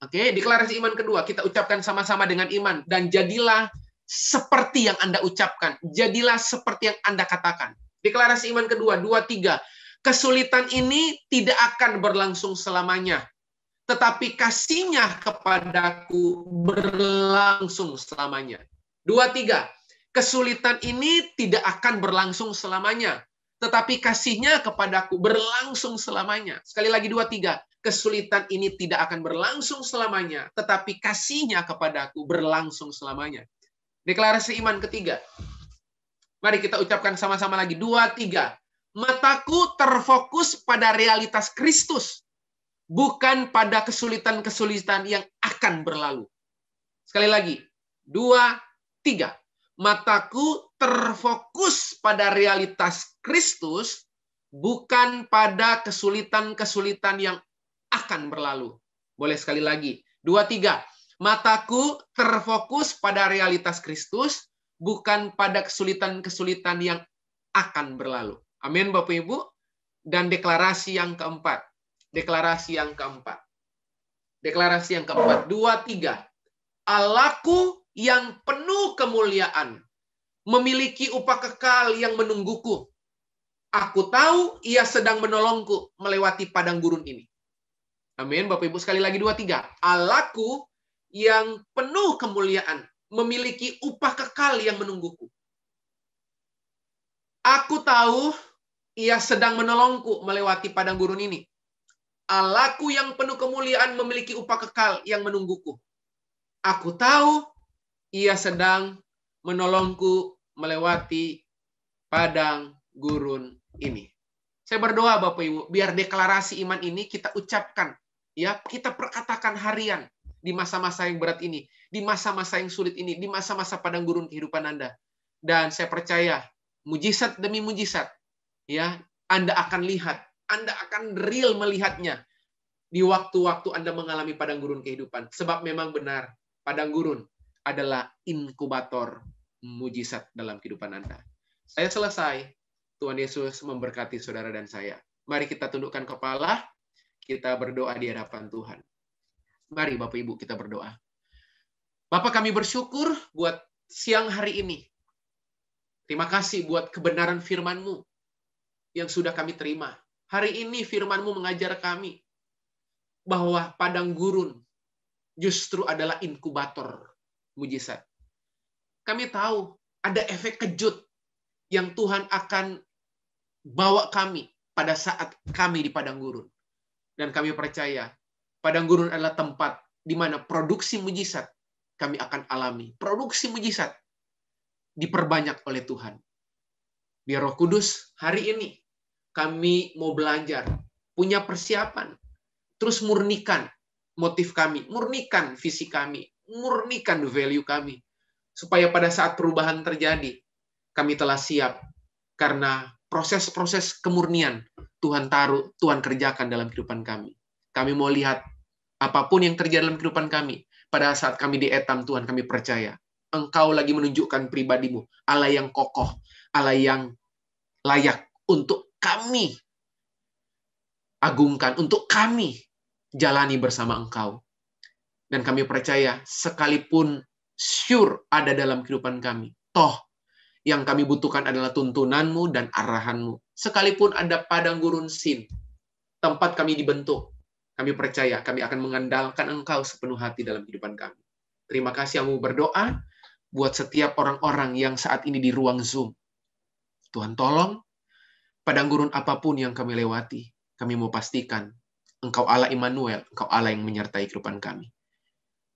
Oke, deklarasi iman kedua. Kita ucapkan sama-sama dengan iman. Dan jadilah seperti yang Anda ucapkan. Jadilah seperti yang Anda katakan. Deklarasi iman kedua. 2, 3. Kesulitan ini tidak akan berlangsung selamanya. Tetapi kasih-Nya kepadaku berlangsung selamanya. 2, 3. Kesulitan ini tidak akan berlangsung selamanya. Tetapi kasih-Nya kepadaku berlangsung selamanya. Sekali lagi 2, 3. Kesulitan ini tidak akan berlangsung selamanya. Tetapi kasih-Nya kepadaku berlangsung selamanya. Deklarasi iman ketiga. Mari kita ucapkan sama-sama lagi. 2, 3. Mataku terfokus pada realitas Kristus. Bukan pada kesulitan-kesulitan yang akan berlalu. Sekali lagi. 2, 3. Mataku terfokus pada realitas Kristus, bukan pada kesulitan-kesulitan yang akan berlalu. Boleh sekali lagi. 2, 3. Mataku terfokus pada realitas Kristus, bukan pada kesulitan-kesulitan yang akan berlalu. Amin, Bapak Ibu. Dan deklarasi yang keempat. Deklarasi yang keempat. Deklarasi yang keempat. 2, 3. Allahku yang penuh kemuliaan memiliki upah kekal yang menungguku. Aku tahu ia sedang menolongku melewati padang gurun ini. Amin. Bapak Ibu, sekali lagi 2, 3. Allahku yang penuh kemuliaan memiliki upah kekal yang menungguku. Aku tahu ia sedang menolongku melewati padang gurun ini. Allahku yang penuh kemuliaan memiliki upah kekal yang menungguku. Aku tahu ia sedang menolongku melewati padang gurun ini. Saya berdoa Bapak Ibu, biar deklarasi iman ini kita ucapkan, ya, kita perkatakan harian di masa-masa yang berat ini, di masa-masa yang sulit ini, di masa-masa padang gurun kehidupan Anda. Dan saya percaya, mujizat demi mujizat, ya, Anda akan lihat, Anda akan real melihatnya di waktu-waktu Anda mengalami padang gurun kehidupan. Sebab memang benar, padang gurun adalah inkubator mujizat dalam kehidupan Anda. Saya selesai. Tuhan Yesus memberkati saudara dan saya. Mari kita tundukkan kepala, kita berdoa di hadapan Tuhan. Mari Bapak Ibu kita berdoa. Bapak, kami bersyukur buat siang hari ini. Terima kasih buat kebenaran firman-Mu yang sudah kami terima. Hari ini firman-Mu mengajar kami bahwa padang gurun justru adalah inkubator mujizat. Kami tahu ada efek kejut yang Tuhan akan bawa kami pada saat kami di padang gurun. Dan kami percaya, padang gurun adalah tempat di mana produksi mujizat kami akan alami. Produksi mujizat diperbanyak oleh Tuhan. Biar Roh Kudus, hari ini kami mau belajar, punya persiapan, terus murnikan motif kami, murnikan visi kami, murnikan value kami. Supaya pada saat perubahan terjadi, kami telah siap. Karena proses-proses kemurnian Tuhan taruh, Tuhan kerjakan dalam kehidupan kami. Kami mau lihat apapun yang terjadi dalam kehidupan kami. Pada saat kami di etam, Tuhan, kami percaya Engkau lagi menunjukkan pribadi-Mu, Allah yang kokoh, Allah yang layak untuk kami agungkan, untuk kami jalani bersama Engkau. Dan kami percaya, sekalipun sure ada dalam kehidupan kami, toh yang kami butuhkan adalah tuntunan-Mu dan arahan-Mu. Sekalipun ada padang gurun sin, tempat kami dibentuk, kami percaya kami akan mengandalkan Engkau sepenuh hati dalam kehidupan kami. Terima kasih, kami berdoa buat setiap orang-orang yang saat ini di ruang Zoom. Tuhan tolong, padang gurun apapun yang kami lewati, kami mau pastikan Engkau Allah Immanuel, Engkau Allah yang menyertai kehidupan kami.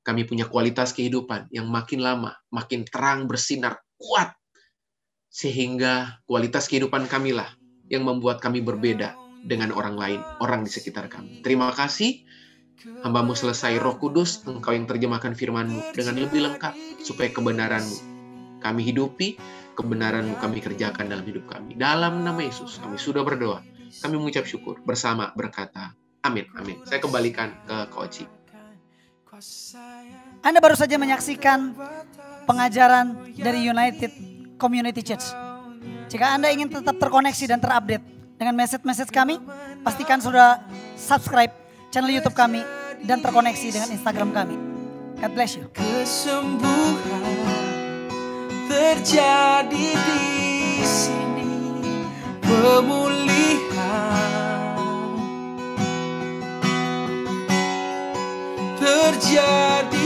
Kami punya kualitas kehidupan yang makin lama, makin terang, bersinar, kuat. Sehingga kualitas kehidupan kamilah yang membuat kami berbeda dengan orang lain, orang di sekitar kami. Terima kasih, hamba-Mu selesai. Roh Kudus, Engkau yang terjemahkan firman-Mu dengan lebih lengkap, supaya kebenaran-Mu kami hidupi, kebenaran-Mu kami kerjakan dalam hidup kami. Dalam nama Yesus, kami sudah berdoa. Kami mengucap syukur, bersama berkata, amin, amin. Saya kembalikan ke Coach. Anda baru saja menyaksikan pengajaran dari United Community Church. Jika Anda ingin tetap terkoneksi dan terupdate dengan message-message kami, pastikan sudah subscribe channel YouTube kami dan terkoneksi dengan Instagram kami. God bless you. Kesembuhan terjadi di sini, pemulihan terjadi